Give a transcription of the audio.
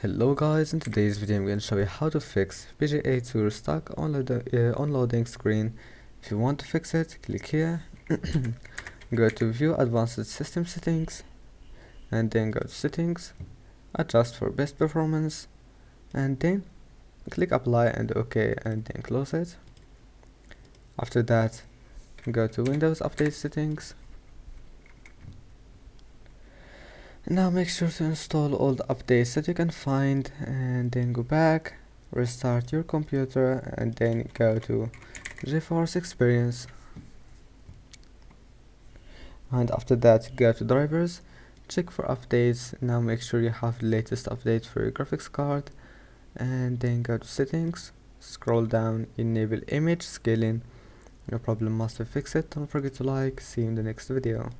Hello guys, in today's video I'm going to show you how to fix PGA Tour stuck on on loading screen. If you want to fix it, click here, go to View Advanced System Settings, and then go to Settings, Adjust for Best Performance, and then click Apply and OK, and then close it. After that, go to Windows Update Settings. Now make sure to install all the updates that you can find, and then go back, restart your computer, and then go to GeForce Experience, and after that go to drivers, check for updates. Now make sure you have the latest update for your graphics card, and then go to settings, scroll down, enable image scaling. Your problem must be fixed. Don't forget to like. See you in the next video.